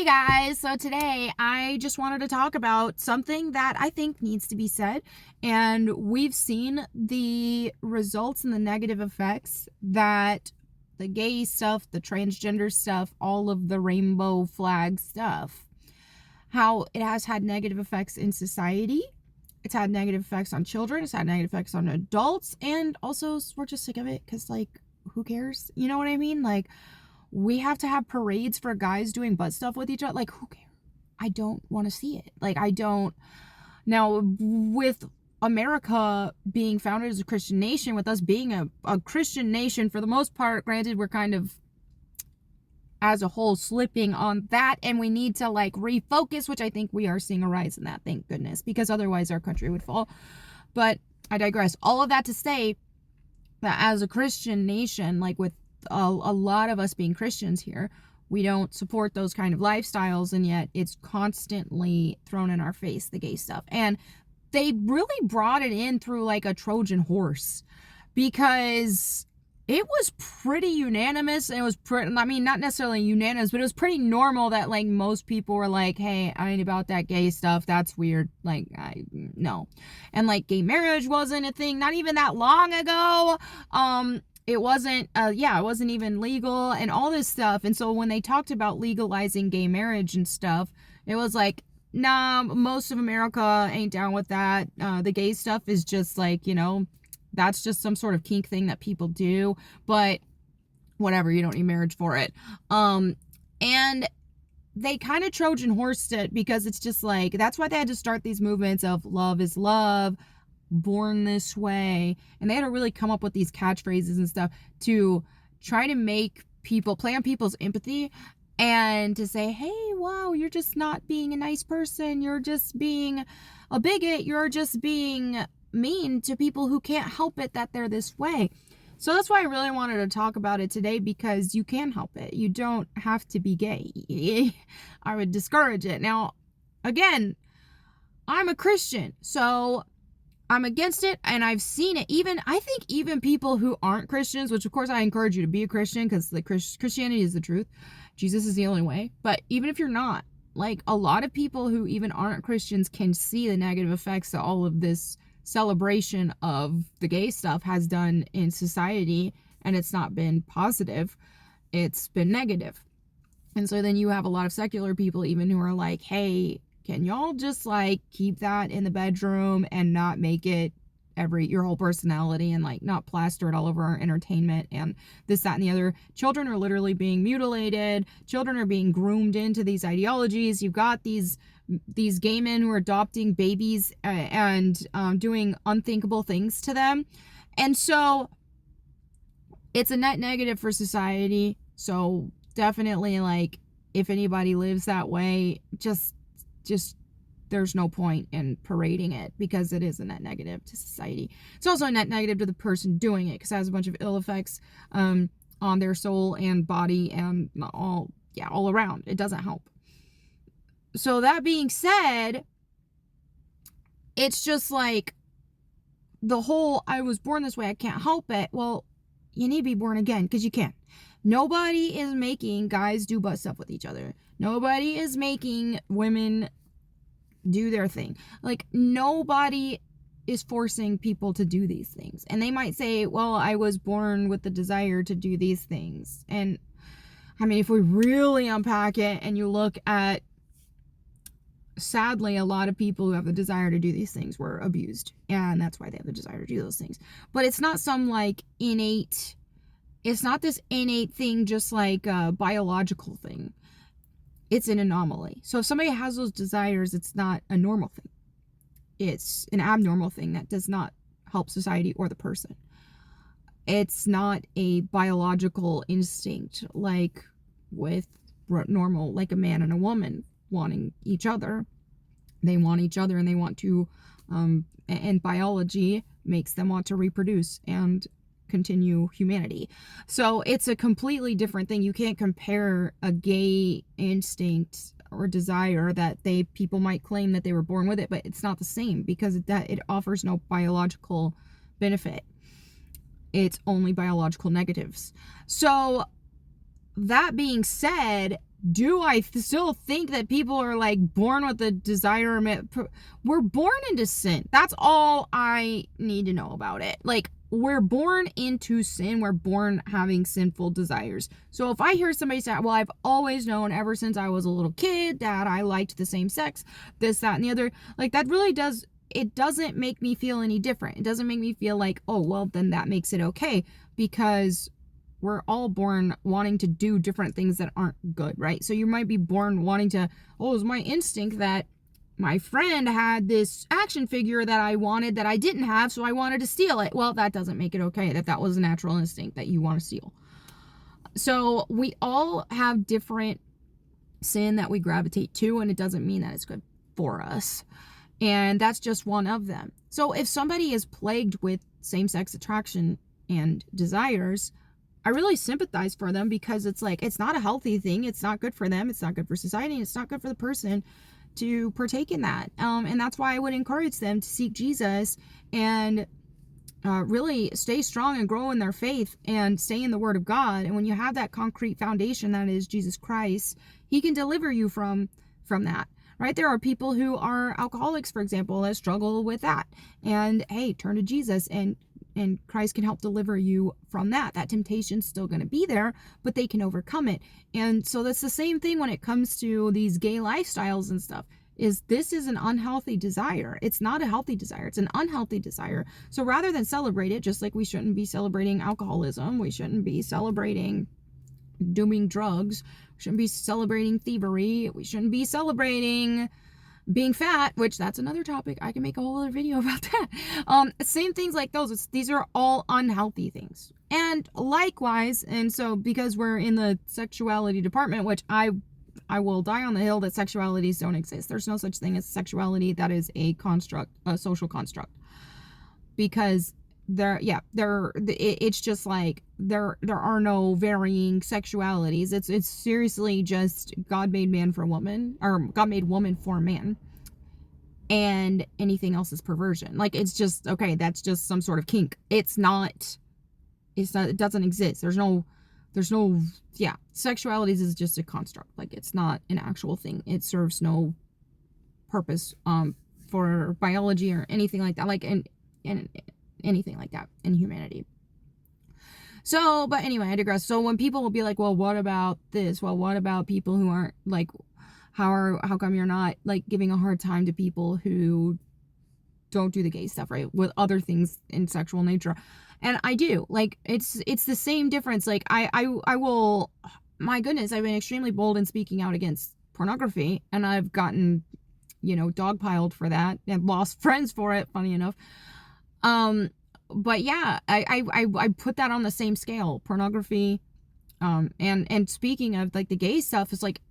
Hey guys, so today I just wanted to talk about something that I think needs to be said, and we've seen the results and the negative effects that the gay stuff, the transgender stuff, all of the rainbow flag stuff, how it has had negative effects in society. It's had negative effects on children, it's had negative effects on adults, and also we're just sick of it because, like, who cares? You know what I mean? Like, we have to have parades for guys doing butt stuff with each other. Like, who cares? I don't want to see it. Like, I don't. Now, with America being founded as a Christian nation, with us being a Christian nation for the most part, granted, we're kind of, as a whole, slipping on that, and we need to, like, refocus, which I think we are seeing a rise in that, thank goodness, because otherwise our country would fall. But I digress. All of that to say that as a Christian nation, like, with a lot of us being Christians here, we don't support those kind of lifestyles, and yet it's constantly thrown in our face, the gay stuff. And they really brought it in through like a Trojan horse, because it was pretty unanimous. It was pretty, I mean, not necessarily unanimous, but it was pretty normal that, like, most people were like, hey, I ain't about that gay stuff. That's weird. Like, no. And, like, gay marriage wasn't a thing not even that long ago. It wasn't, it wasn't even legal and all this stuff. And so when they talked about legalizing gay marriage and stuff, it was like, nah, most of America ain't down with that. The gay stuff is just like, that's just some sort of kink thing that people do, but whatever, you don't need marriage for it. And they kind of Trojan horsed it, because it's just like, that's why they had to start these movements of love is love, born this way, and they had to really come up with these catchphrases and stuff to try to make people play on people's empathy, and to say, hey, wow, you're just not being a nice person, you're just being a bigot, you're just being mean to people who can't help it that they're this way. So that's why I really wanted to talk about it today, because you can help it. You don't have to be gay. I would discourage it. Now, again, I'm a Christian, so I'm against it, and I've seen it. I think even people who aren't Christians, which of course I encourage you to be a Christian, because the Christianity is the truth. Jesus is the only way. But even if you're not, like, a lot of people who even aren't Christians can see the negative effects that all of this celebration of the gay stuff has done in society, and it's not been positive. It's been negative. And so then you have a lot of secular people even who are like, hey, can y'all just, like, keep that in the bedroom and not make it your whole personality, and, like, not plaster it all over our entertainment and this, that, and the other. Children are literally being mutilated. Children are being groomed into these ideologies. You've got these gay men who are adopting babies and doing unthinkable things to them. And so it's a net negative for society. So definitely, like, if anybody lives that way, just there's no point in parading it, because it is a net negative to society. It's also a net negative to the person doing it, because it has a bunch of ill effects on their soul and body and all around. It doesn't help. So that being said, it's just like the whole I was born this way, I can't help it. Well, you need to be born again, because you can. Nobody is making guys do butt stuff with each other. Nobody is making women do their thing. Like, nobody is forcing people to do these things. And they might say, well, I was born with the desire to do these things. And I mean, if we really unpack it and you look at, sadly, a lot of people who have the desire to do these things were abused, and that's why they have the desire to do those things. But it's not some, like, it's not this innate thing, just like a biological thing. It's an anomaly. So if somebody has those desires, it's not a normal thing. It's an abnormal thing that does not help society or the person. It's not a biological instinct like with normal, like a man and a woman wanting each other. They want each other, and they want to, and biology makes them want to reproduce and continue humanity. So it's a completely different thing. You can't compare a gay instinct or desire that people might claim that they were born with it, but it's not the same, because it offers no biological benefit. It's only biological negatives. So that being said, do I still think that people are like born with a desire? We're born into sin. That's all I need to know about it. Like, we're born into sin. We're born having sinful desires. So if I hear somebody say, well, I've always known ever since I was a little kid that I liked the same sex, this, that, and the other, like, that really does, it doesn't make me feel any different. It doesn't make me feel like, oh, well, then that makes it okay, because we're all born wanting to do different things that aren't good, right? So you might be born wanting to, oh, it's my instinct that my friend had this action figure that I wanted that I didn't have, so I wanted to steal it. Well, that doesn't make it okay that was a natural instinct that you want to steal. So we all have different sin that we gravitate to, and it doesn't mean that it's good for us. And that's just one of them. So if somebody is plagued with same-sex attraction and desires, I really sympathize for them, because it's like, it's not a healthy thing. It's not good for them. It's not good for society. And it's not good for the person to partake in that. And that's why I would encourage them to seek Jesus and really stay strong and grow in their faith and stay in the Word of God. And when you have that concrete foundation that is Jesus Christ, He can deliver you from that. Right? There are people who are alcoholics, for example, that struggle with that. And hey, turn to Jesus, and Christ can help deliver you from that. That temptation's still going to be there, but they can overcome it. And so that's the same thing when it comes to these gay lifestyles and stuff. This is an unhealthy desire. It's not a healthy desire. It's an unhealthy desire. So rather than celebrate it, just like we shouldn't be celebrating alcoholism, we shouldn't be celebrating doing drugs, we shouldn't be celebrating thievery, we shouldn't be celebrating being fat, which that's another topic. I can make a whole other video about that. Same things like those. These are all unhealthy things. And likewise, and so because we're in the sexuality department, which I will die on the hill that sexualities don't exist. There's no such thing as sexuality. That is a construct, a social construct. Because it's just like there are no varying sexualities. It's seriously just God made man for woman, or God made woman for man, and anything else is perversion. Like, it's just, okay, that's just some sort of kink. It doesn't exist. There's no sexualities is just a construct. Like, it's not an actual thing. It serves no purpose for biology or anything like that. Like, and anything like that in humanity. So, but anyway, I digress. So when people will be like, well, what about this? Well, what about people who aren't, like, how come you're not, like, giving a hard time to people who don't do the gay stuff, right? With other things in sexual nature. And I do. Like, it's the same difference. Like, I will, my goodness, I've been extremely bold in speaking out against pornography, and I've gotten, dogpiled for that and lost friends for it, funny enough. But yeah, I put that on the same scale, pornography, and speaking of, like, the gay stuff, is like,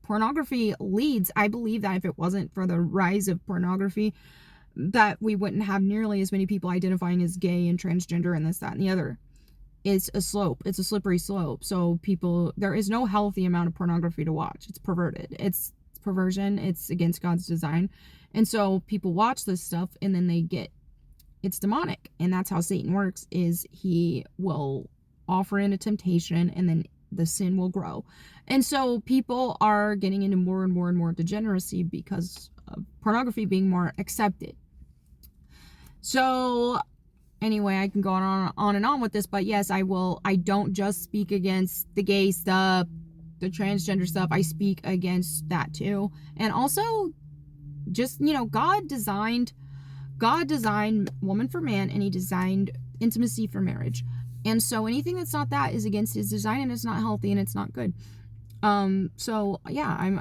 pornography leads. I believe that if it wasn't for the rise of pornography, that we wouldn't have nearly as many people identifying as gay and transgender and this, that, and the other. It's a slope. It's a slippery slope. So there is no healthy amount of pornography to watch. It's perverted. It's perversion. It's against God's design. And so people watch this stuff, and then it's demonic. And that's how Satan works, is he will offer in a temptation, and then the sin will grow. And so people are getting into more and more and more degeneracy because of pornography being more accepted. So anyway, I can go on and on with this, but yes, I don't just speak against the gay stuff, the transgender stuff. I speak against that too. And also, just, God designed woman for man, and he designed intimacy for marriage. And so anything that's not that is against his design, and it's not healthy, and it's not good. So yeah,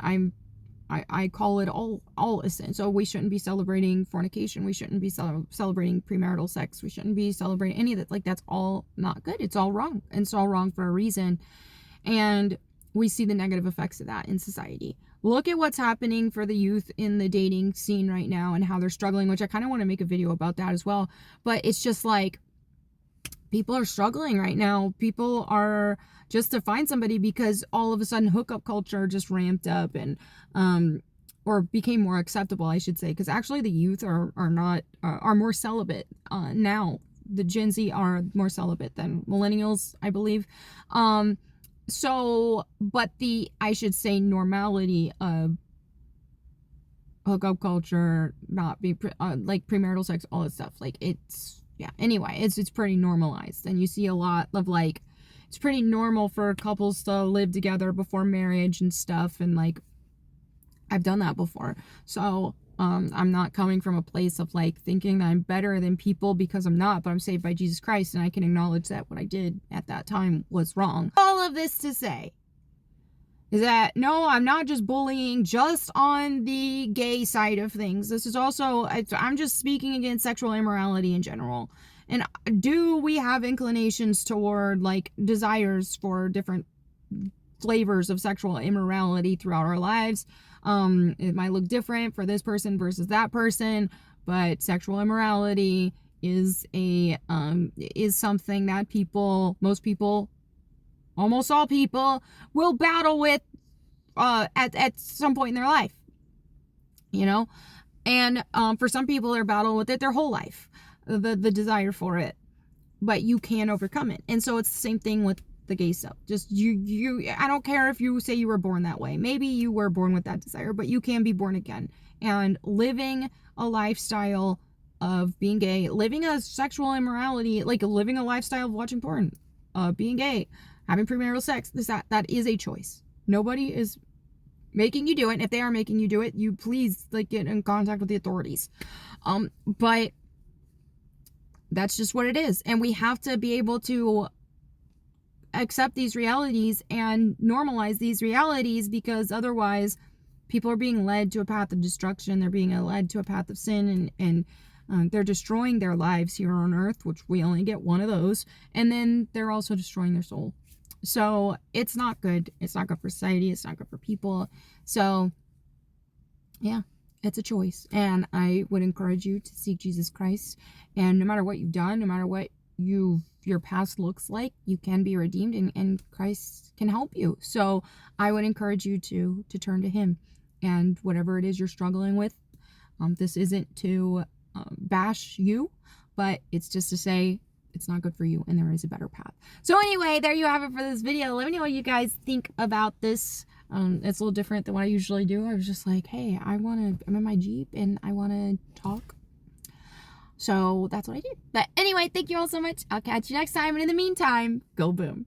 I call it all a sin. So we shouldn't be celebrating fornication. We shouldn't be celebrating premarital sex. We shouldn't be celebrating any of that. Like, that's all not good. It's all wrong. And it's all wrong for a reason. And we see the negative effects of that in society. Look at what's happening for the youth in the dating scene right now and how they're struggling, which I kind of want to make a video about that as well. But it's just like, people are struggling right now. People are just to find somebody, because all of a sudden hookup culture just ramped up and or became more acceptable, I should say, because actually the youth are more celibate now. The Gen Z are more celibate than millennials, I believe. So, but I should say, normality of hookup culture, not be like premarital sex, all that stuff. Like, it's, yeah. Anyway, it's pretty normalized, and you see a lot of like, it's pretty normal for couples to live together before marriage and stuff, and like, I've done that before. So, I'm not coming from a place of like thinking that I'm better than people, because I'm not, but I'm saved by Jesus Christ, and I can acknowledge that what I did at that time was wrong. All of this to say is that, no, I'm not just bullying just on the gay side of things. This is also, I'm just speaking against sexual immorality in general. And do we have inclinations toward like desires for different flavors of sexual immorality throughout our lives? It might look different for this person versus that person, but sexual immorality is something that most people, almost all people, will battle with at some point in their life, you know. And for some people, they're battle with it their whole life, the desire for it, but you can overcome it. And so it's the same thing with the gay stuff. Just I don't care if you say you were born that way. Maybe you were born with that desire, but you can be born again. And living a lifestyle of being gay, living a sexual immorality, like living a lifestyle of watching porn, being gay, having premarital sex, that is a choice. Nobody is making you do it. If they are making you do it, you please like get in contact with the authorities. But that's just what it is. And we have to be able to accept these realities and normalize these realities, because otherwise people are being led to a path of destruction. They're being led to a path of sin, and they're destroying their lives here on earth, which we only get one of those. And then they're also destroying their soul. So it's not good. It's not good for society. It's not good for people. So yeah, it's a choice. And I would encourage you to seek Jesus Christ. And no matter what you've done, no matter what your past looks like, you can be redeemed, and Christ can help you. So I would encourage you to turn to him. And whatever it is you're struggling with, this isn't to bash you, but it's just to say, it's not good for you, and there is a better path. So anyway, there you have it for this video. Let me know what you guys think about this. It's a little different than what I usually do. I was just like, hey, I'm in my Jeep and I want to talk. So that's what I did. But anyway, thank you all so much. I'll catch you next time. And in the meantime, go boom.